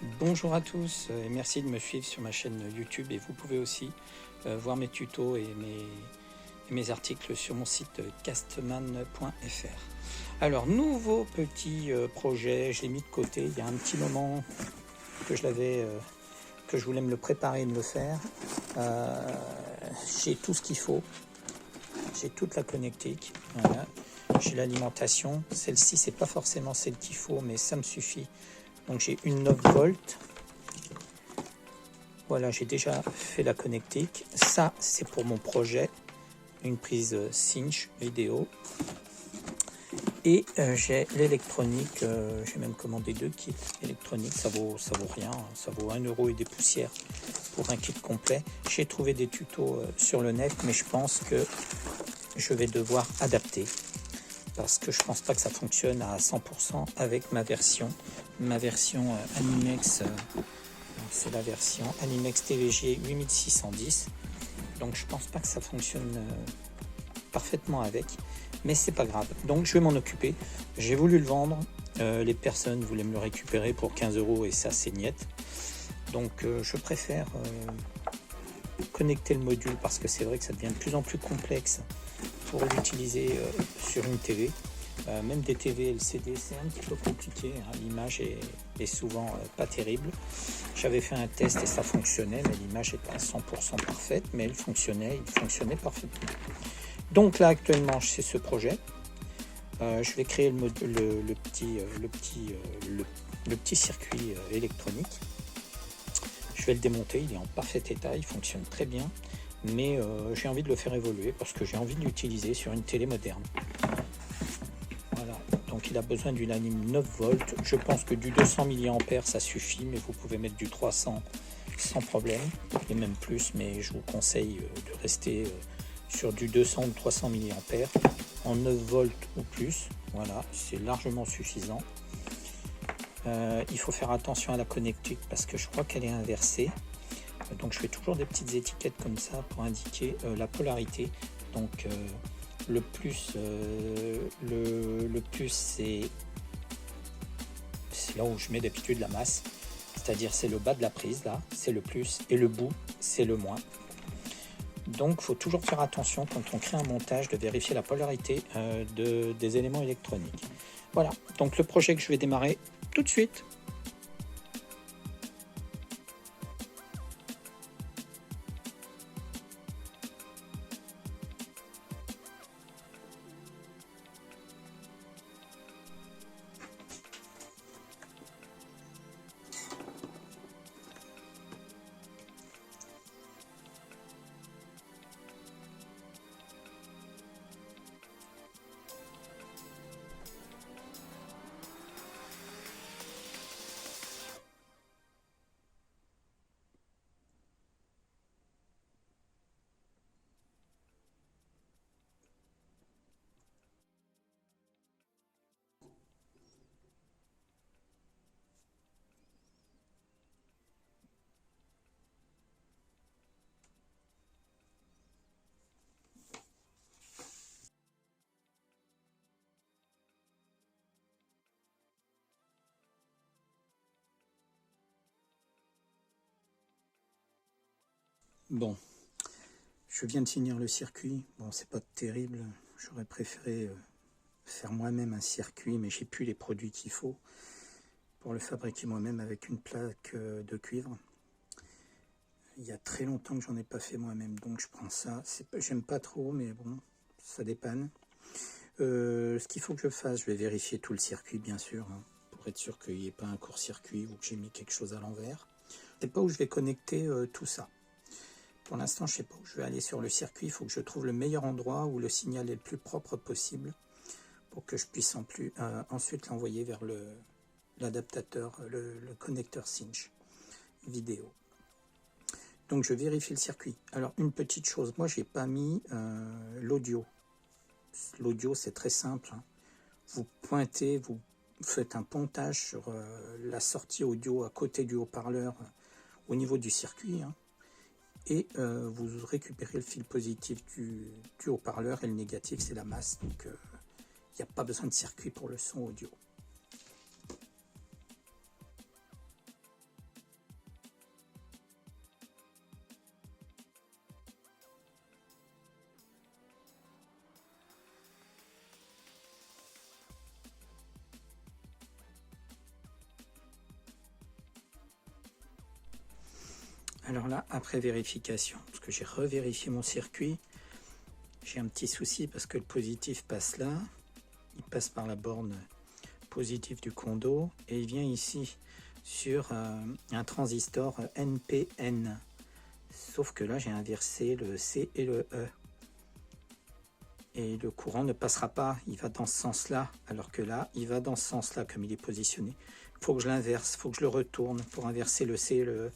Bonjour à tous et merci de me suivre sur ma chaîne YouTube, et vous pouvez aussi voir mes tutos et mes articles sur mon site castman.fr. Alors, nouveau petit projet, je l'ai mis de côté il y a un petit moment que que je voulais me le préparer et me le faire. J'ai tout ce qu'il faut, j'ai toute la connectique, voilà. J'ai l'alimentation, celle-ci c'est pas forcément celle qu'il faut mais ça me suffit. Donc j'ai une 9 volts. Voilà, j'ai déjà fait la connectique. Ça, c'est pour mon projet. Une prise Cinch vidéo. Et j'ai l'électronique. J'ai même commandé 2 kits électroniques. Ça vaut rien. Ça vaut 1 € et des poussières pour un kit complet. J'ai trouvé des tutos sur le net, mais je pense que je vais devoir adapter. Parce que je pense pas que ça fonctionne à 100% avec ma version. Ma version Animex. C'est la version Animex TVG 8610, donc je pense pas que ça fonctionne parfaitement avec, mais c'est pas grave, donc je vais m'en occuper. J'ai voulu le vendre, les personnes voulaient me le récupérer pour 15 € et ça c'est niette, donc je préfère connecter le module parce que c'est vrai que ça devient de plus en plus complexe pour l'utiliser sur une TV. Même des TV LCD, c'est un petit peu compliqué, hein. L'image est souvent pas terrible. J'avais fait un test et ça fonctionnait, mais l'image n'est pas à 100% parfaite, mais il fonctionnait parfaitement. Donc là, actuellement, c'est ce projet. Je vais créer le petit circuit électronique. Je vais le démonter, il est en parfait état, il fonctionne très bien, mais j'ai envie de le faire évoluer parce que j'ai envie de l'utiliser sur une télé moderne. Voilà, donc il a besoin d'une anime 9 volts. Je pense que du 200 mA ça suffit, mais vous pouvez mettre du 300 sans problème, et même plus, mais je vous conseille de rester sur du 200 ou 300 mA en 9 volts ou plus. Voilà, c'est largement suffisant. Il faut faire attention à la connectique parce que je crois qu'elle est inversée. Donc je fais toujours des petites étiquettes comme ça pour indiquer la polarité. Donc le plus c'est là où je mets d'habitude la masse, c'est-à-dire c'est le bas de la prise, là c'est le plus, et le bout c'est le moins. Donc il faut toujours faire attention quand on crée un montage de vérifier la polarité des éléments électroniques. Voilà, donc le projet que je vais démarrer tout de suite. Bon, je viens de finir le circuit. Bon, c'est pas terrible. J'aurais préféré faire moi-même un circuit, mais j'ai plus les produits qu'il faut pour le fabriquer moi-même avec une plaque de cuivre. Il y a très longtemps que j'en ai pas fait moi-même, donc je prends ça. J'aime pas trop, mais bon, ça dépanne. Ce qu'il faut que je fasse, je vais vérifier tout le circuit, bien sûr, hein, pour être sûr qu'il n'y ait pas un court-circuit ou que j'ai mis quelque chose à l'envers. Je sais pas où je vais connecter tout ça. Pour l'instant, je ne sais pas où je vais aller sur le circuit. Il faut que je trouve le meilleur endroit où le signal est le plus propre possible pour que je puisse ensuite l'envoyer vers l'adaptateur, le connecteur Cinch vidéo. Donc je vérifie le circuit. Alors une petite chose, moi j'ai pas mis l'audio. L'audio c'est très simple, hein. Vous pointez, vous faites un pontage sur la sortie audio à côté du haut-parleur au niveau du circuit, hein. Et vous récupérez le fil positif du haut-parleur et le négatif c'est la masse, donc il n'y a pas besoin de circuit pour le son audio. Alors là, après vérification, parce que j'ai revérifié mon circuit, j'ai un petit souci parce que le positif passe là, il passe par la borne positive du condo et il vient ici sur un transistor NPN. Sauf que là, j'ai inversé le C et le E. Et le courant ne passera pas, il va dans ce sens-là, alors que là, il va dans ce sens-là, comme il est positionné. Il faut que je l'inverse, il faut que je le retourne pour inverser le C et le E.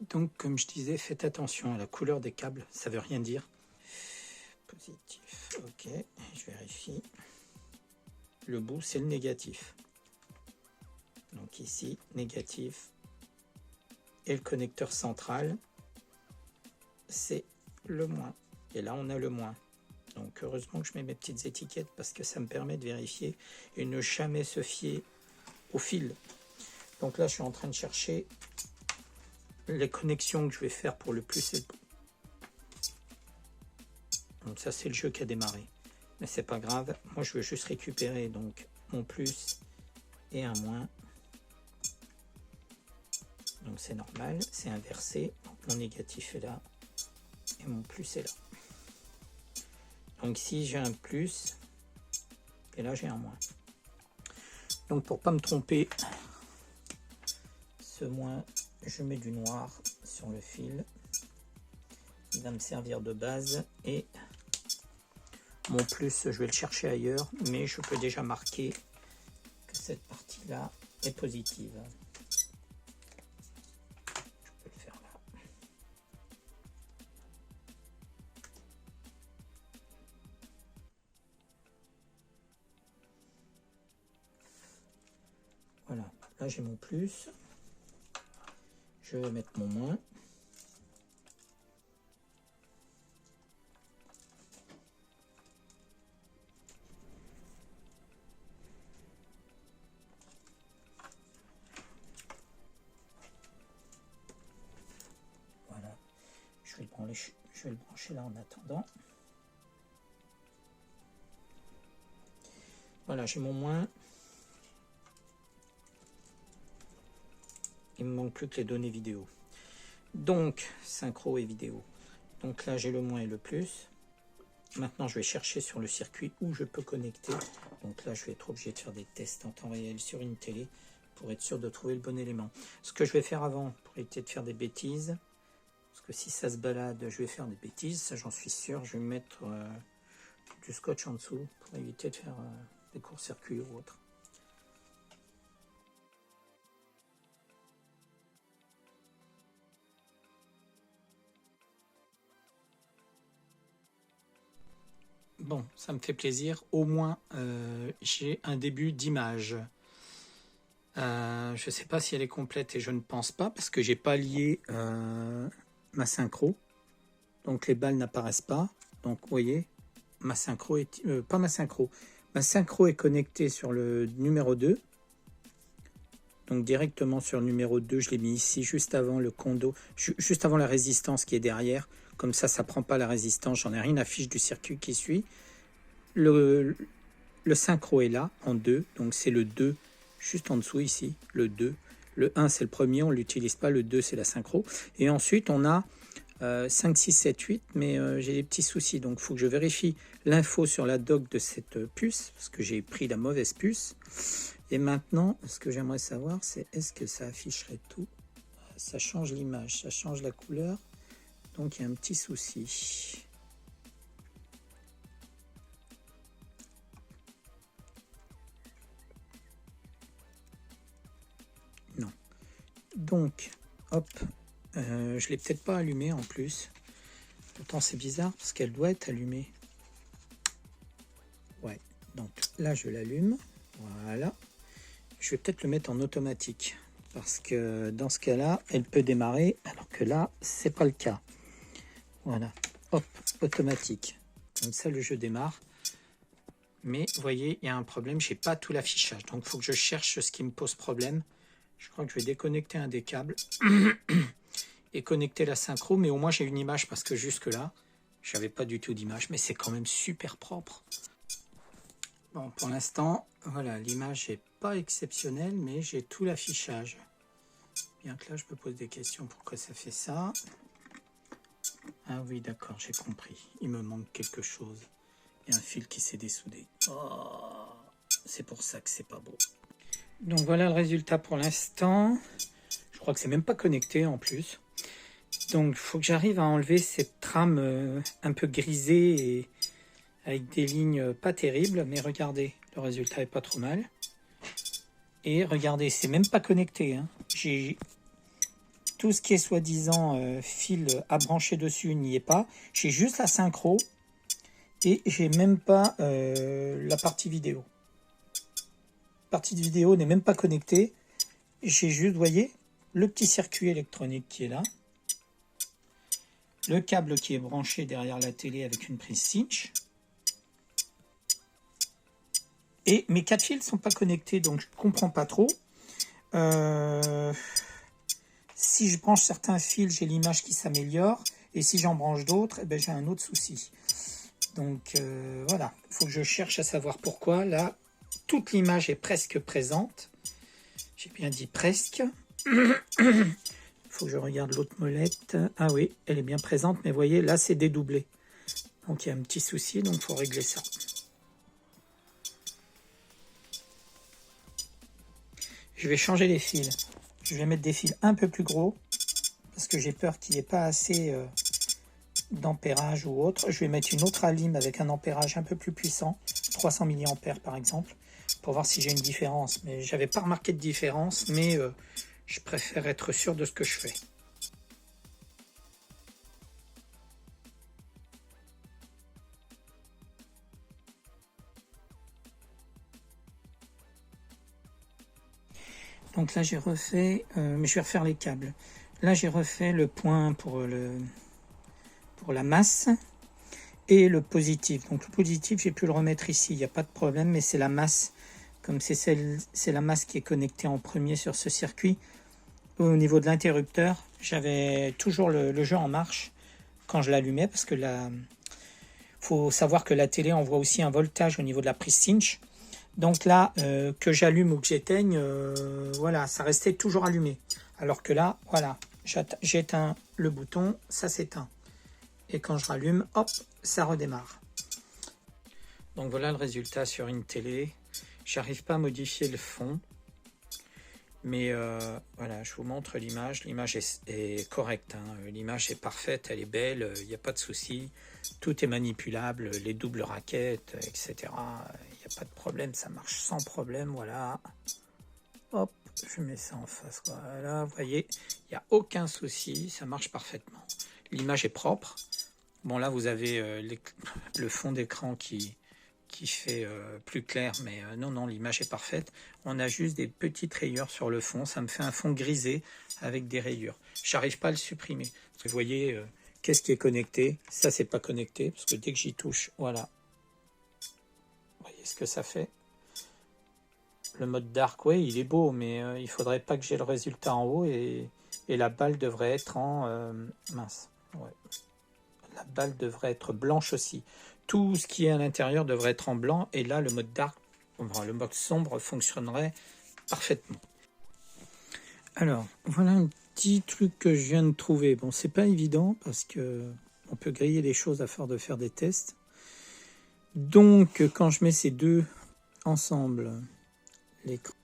Donc, comme je disais, faites attention à la couleur des câbles, ça veut rien dire. Positif, ok, je vérifie. Le bout, c'est le négatif. Donc ici, négatif. Et le connecteur central, c'est le moins. Et là, on a le moins. Donc, heureusement que je mets mes petites étiquettes parce que ça me permet de vérifier et ne jamais se fier au fil. Donc là, je suis en train de chercher les connexions que je vais faire pour le plus et le... Donc ça, c'est le jeu qui a démarré. Mais c'est pas grave. Moi, je veux juste récupérer donc mon plus et un moins. Donc c'est normal, c'est inversé. Donc mon négatif est là et mon plus est là. Donc ici j'ai un plus et là j'ai un moins. Donc pour pas me tromper, ce moins, je mets du noir sur le fil. Il va me servir de base et mon plus, je vais le chercher ailleurs, mais je peux déjà marquer que cette partie-là est positive. Voilà, là j'ai mon plus, je vais mettre mon moins. Voilà, je vais le brancher là en attendant. Voilà, j'ai mon moins. Il me manque plus que les données vidéo. Donc, synchro et vidéo. Donc là, j'ai le moins et le plus. Maintenant, je vais chercher sur le circuit où je peux connecter. Donc là, je vais être obligé de faire des tests en temps réel sur une télé pour être sûr de trouver le bon élément. Ce que je vais faire avant, pour éviter de faire des bêtises, ce que si ça se balade, je vais faire des bêtises, ça j'en suis sûr. Je vais mettre du scotch en dessous pour éviter de faire des courts-circuits ou autre. Bon, ça me fait plaisir. Au moins, j'ai un début d'image. Je ne sais pas si elle est complète et je ne pense pas parce que j'ai pas lié ma synchro. Donc les balles n'apparaissent pas. Donc vous voyez, ma synchro est pas ma synchro. Ma synchro est connectée sur le numéro 2. Donc directement sur le numéro 2, je l'ai mis ici juste avant le condo, juste avant la résistance qui est derrière. Comme ça ne prend pas la résistance, j'en ai rien à fiche du circuit qui suit. Le synchro est là en 2, donc c'est le 2 juste en dessous ici, le 2. Le 1 c'est le premier, on ne l'utilise pas, le 2 c'est la synchro. Et ensuite on a 5, 6, 7, 8, mais j'ai des petits soucis, donc il faut que je vérifie l'info sur la dock de cette puce, parce que j'ai pris la mauvaise puce. Et maintenant, ce que j'aimerais savoir, c'est est-ce que ça afficherait tout? Ça change l'image, ça change la couleur, donc il y a un petit souci. Non. Donc, hop, je l'ai peut-être pas allumée en plus. Pourtant c'est bizarre parce qu'elle doit être allumée. Ouais, donc là je l'allume. Voilà. Je vais peut-être le mettre en automatique parce que dans ce cas-là, elle peut démarrer alors que là, c'est pas le cas. Voilà. Hop, automatique. Comme ça, le jeu démarre. Mais vous voyez, il y a un problème. J'ai pas tout l'affichage. Donc, il faut que je cherche ce qui me pose problème. Je crois que je vais déconnecter un des câbles et connecter la synchro. Mais au moins, j'ai une image parce que jusque-là, je n'avais pas du tout d'image. Mais c'est quand même super propre. Bon, pour l'instant, voilà, l'image n'est pas exceptionnelle, mais j'ai tout l'affichage. Bien que là, je me pose des questions, pourquoi ça fait ça? Ah oui, d'accord, j'ai compris. Il me manque quelque chose. Il y a un fil qui s'est dessoudé. Oh, c'est pour ça que c'est pas beau. Donc voilà le résultat pour l'instant. Je crois que c'est même pas connecté en plus. Donc il faut que j'arrive à enlever cette trame un peu grisée et avec des lignes pas terribles, mais regardez, le résultat est pas trop mal. Et regardez, c'est même pas connecté, hein. J'ai tout ce qui est soi-disant fil à brancher dessus n'y est pas. J'ai juste la synchro et j'ai même pas la partie vidéo. La partie de vidéo n'est même pas connectée. J'ai juste, vous voyez, le petit circuit électronique qui est là. Le câble qui est branché derrière la télé avec une prise cinch. Et mes 4 fils ne sont pas connectés, donc je ne comprends pas trop. Si je branche certains fils, j'ai l'image qui s'améliore. Et si j'en branche d'autres, eh ben, j'ai un autre souci. Donc voilà, il faut que je cherche à savoir pourquoi. Là, toute l'image est presque présente. J'ai bien dit presque. Il faut que je regarde l'autre molette. Ah oui, elle est bien présente, mais vous voyez, là, c'est dédoublé. Donc il y a un petit souci, donc il faut régler ça. Je vais changer les fils. Je vais mettre des fils un peu plus gros parce que j'ai peur qu'il n'y ait pas assez d'ampérage ou autre. Je vais mettre une autre alim avec un ampérage un peu plus puissant, 300 mA par exemple, pour voir si j'ai une différence. Mais j'avais pas remarqué de différence, mais je préfère être sûr de ce que je fais. Donc là j'ai refait, mais je vais refaire les câbles. Là j'ai refait le point pour la masse et le positif. Donc le positif j'ai pu le remettre ici, il n'y a pas de problème, mais c'est la masse, comme c'est la masse qui est connectée en premier sur ce circuit. Au niveau de l'interrupteur, j'avais toujours le jeu en marche quand je l'allumais, parce que là, faut savoir que la télé envoie aussi un voltage au niveau de la prise cinch. Donc là, que j'allume ou que j'éteigne, voilà, ça restait toujours allumé. Alors que là, voilà, j'éteins le bouton, ça s'éteint. Et quand je rallume, hop, ça redémarre. Donc voilà le résultat sur une télé. J'arrive pas à modifier le fond. Mais voilà, je vous montre l'image. L'image est correcte, hein. L'image est parfaite, elle est belle, il n'y a pas de souci. Tout est manipulable, les doubles raquettes, etc. Il n'y a pas de problème, ça marche sans problème. Voilà. Hop, je mets ça en face. Voilà, vous voyez, il n'y a aucun souci, ça marche parfaitement. L'image est propre. Bon, là, vous avez le fond d'écran qui fait plus clair, mais non, non, l'image est parfaite. On a juste des petites rayures sur le fond. Ça me fait un fond grisé avec des rayures. J'arrive pas à le supprimer. Parce que vous voyez, qu'est-ce qui est connecté? Ça, c'est pas connecté, parce que dès que j'y touche, voilà. Vous voyez ce que ça fait? Le mode dark, ouais, il est beau, mais il faudrait pas que j'ai le résultat en haut, et la balle devrait être en... mince, ouais. La balle devrait être blanche aussi. Tout ce qui est à l'intérieur devrait être en blanc, et là le mode dark, enfin, le mode sombre fonctionnerait parfaitement. Alors voilà un petit truc que je viens de trouver. Bon, c'est pas évident parce que on peut griller les choses à force de faire des tests. Donc quand je mets ces deux ensemble, l'écran,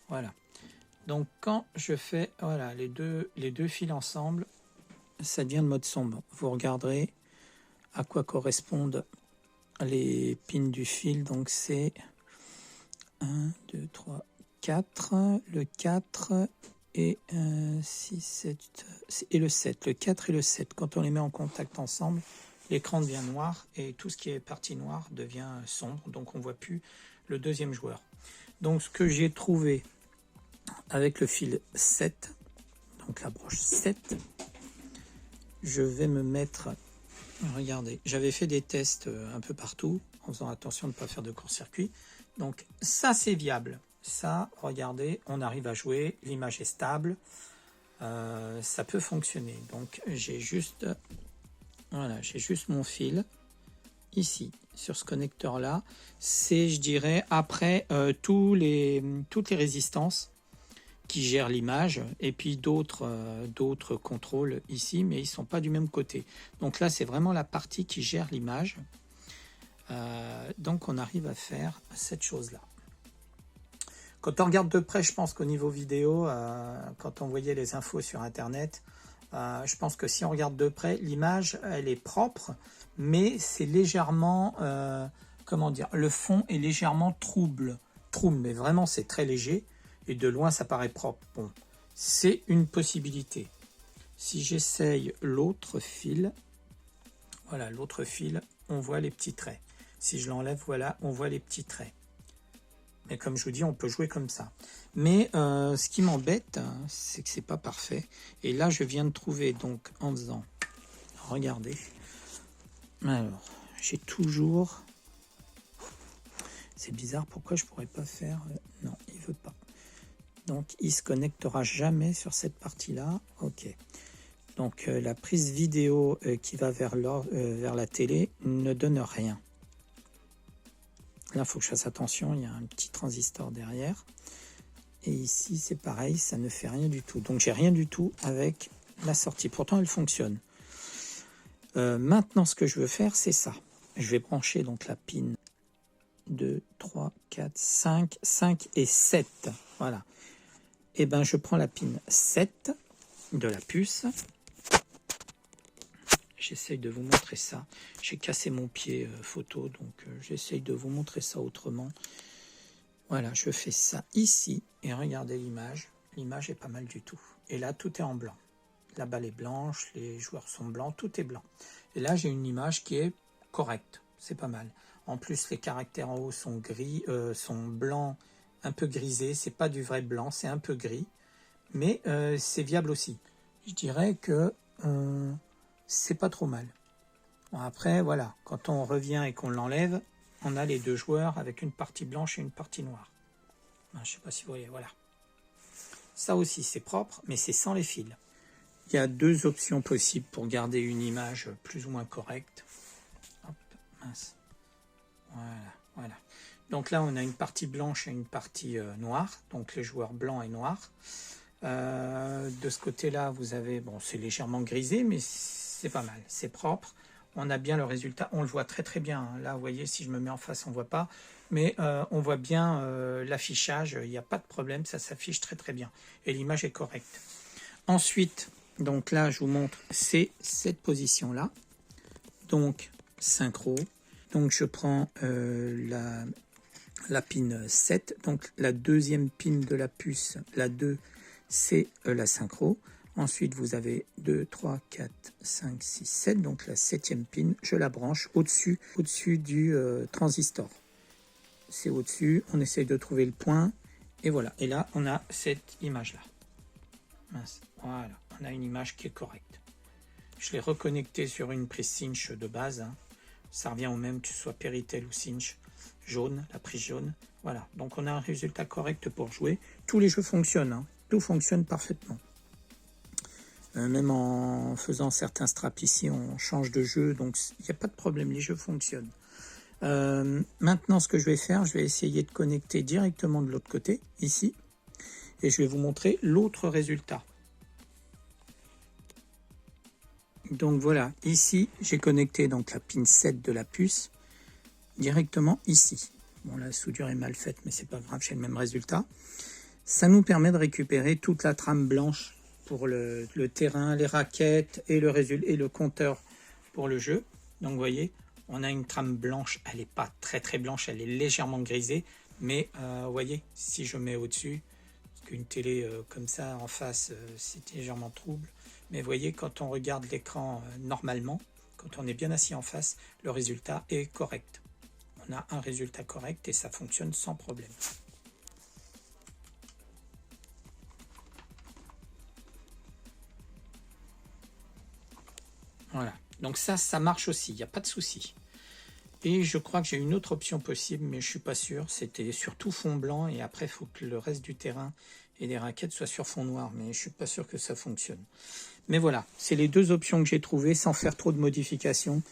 voilà. Donc quand je fais voilà les deux fils ensemble, ça devient le mode sombre. Vous regarderez à quoi correspondent les pins du fil. Donc c'est 1, 2, 3, 4, le 4 et 6, 7 et le 7. Le 4 et le 7, quand on les met en contact ensemble, l'écran devient noir et tout ce qui est partie noire devient sombre. Donc on ne voit plus le deuxième joueur. Donc ce que j'ai trouvé avec le fil 7, donc la broche 7, je vais me mettre... Regardez, j'avais fait des tests un peu partout, en faisant attention de ne pas faire de court-circuit. Donc ça, c'est viable. Ça, regardez, on arrive à jouer, l'image est stable, ça peut fonctionner. Donc j'ai juste, voilà, j'ai juste mon fil ici, sur ce connecteur-là. C'est, je dirais, après toutes les résistances qui gèrent l'image, et puis d'autres contrôles ici, mais ils ne sont pas du même côté. Donc là, c'est vraiment la partie qui gère l'image. Donc on arrive à faire cette chose-là. Quand on regarde de près, je pense qu'au niveau vidéo, quand on voyait les infos sur Internet, je pense que si on regarde de près, l'image, elle est propre, mais c'est légèrement, comment dire, le fond est légèrement trouble, mais vraiment c'est très léger. Et de loin, ça paraît propre. Bon, c'est une possibilité. Si j'essaye l'autre fil, voilà, l'autre fil, on voit les petits traits. Si je l'enlève, voilà, on voit les petits traits. Mais comme je vous dis, on peut jouer comme ça. Mais ce qui m'embête, c'est que c'est pas parfait. Et là, je viens de trouver, donc, en faisant... Regardez. Alors, j'ai toujours... C'est bizarre, pourquoi je pourrais pas faire... Non, il veut pas. Donc il se connectera jamais sur cette partie-là. Ok. Donc la prise vidéo qui va vers la télé ne donne rien. Là, il faut que je fasse attention, il y a un petit transistor derrière. Et ici, c'est pareil, ça ne fait rien du tout. Donc j'ai rien du tout avec la sortie. Pourtant, elle fonctionne. Maintenant, ce que je veux faire, c'est ça. Je vais brancher donc la pin 2, 3, 4, 5 et 7. Voilà. Et ben je prends la pin 7 de la puce. J'essaye de vous montrer ça. J'ai cassé mon pied photo, donc j'essaye de vous montrer ça autrement. Voilà, je fais ça ici et regardez l'image. L'image est pas mal du tout. Et là, tout est en blanc. La balle est blanche, les joueurs sont blancs, tout est blanc. Et là, j'ai une image qui est correcte. C'est pas mal. En plus, les caractères en haut sont gris, sont blancs, un peu grisé, c'est pas du vrai blanc, c'est un peu gris, mais c'est viable aussi. Je dirais que c'est pas trop mal. Bon, après, voilà, quand on revient et qu'on l'enlève, on a les deux joueurs avec une partie blanche et une partie noire. Je sais pas si vous voyez, voilà. Ça aussi, c'est propre, mais c'est sans les fils. Il y a deux options possibles pour garder une image plus ou moins correcte. Hop, mince. Voilà. Donc là, on a une partie blanche et une partie noire, donc les joueurs blancs et noirs. De ce côté-là, vous avez, bon, c'est légèrement grisé, mais c'est pas mal, c'est propre. on a bien le résultat. On le voit très très bien. Là, vous voyez, si je me mets en face, on ne voit pas. Mais on voit bien l'affichage. Il n'y a pas de problème. Ça s'affiche très très bien. Et l'image est correcte. Ensuite, donc là, je vous montre, c'est cette position-là. Donc, synchro. Donc, je prends la pin 7. Donc, la deuxième pin de la puce, la 2, c'est la synchro. Ensuite, vous avez 2, 3, 4, 5, 6, 7. Donc, la 7e pin, je la branche au-dessus du transistor. C'est au-dessus. On essaye de trouver le point. Et voilà. Et là, on a cette image-là. Voilà. On a une image qui est correcte. Je l'ai reconnecté sur une prise Cinch de base. Hein. Ça revient au même que ce soit Péritel ou Cinch. Jaune, la prise jaune. Voilà. Donc, on a un résultat correct pour jouer. Tous les jeux fonctionnent. Hein. Tout fonctionne parfaitement. Même en faisant certains straps ici, on change de jeu, donc il n'y a pas de problème, les jeux fonctionnent. Maintenant, ce que je vais faire, je vais essayer de connecter directement de l'autre côté, ici, et je vais vous montrer l'autre résultat. Donc voilà, ici, j'ai connecté donc la pin 7 de la puce directement ici. Bon, la soudure est mal faite, mais c'est pas grave, j'ai le même résultat. Ça nous permet de récupérer toute la trame blanche pour le terrain, les raquettes et le compteur pour le jeu. Donc vous voyez, on a une trame blanche, elle n'est pas très très blanche, elle est légèrement grisée, mais vous voyez, si je mets au-dessus, parce qu'une télé comme ça en face, c'est légèrement trouble, mais vous voyez, quand on regarde l'écran normalement, quand on est bien assis en face, le résultat est correct. On a un résultat correct et ça fonctionne sans problème. Voilà, donc ça marche aussi, il n'y a pas de souci. Et je crois que j'ai une autre option possible, mais je ne suis pas sûr. C'était sur tout fond blanc et après, il faut que le reste du terrain et des raquettes soient sur fond noir, mais je ne suis pas sûr que ça fonctionne. Mais voilà, c'est les deux options que j'ai trouvées sans faire trop de modifications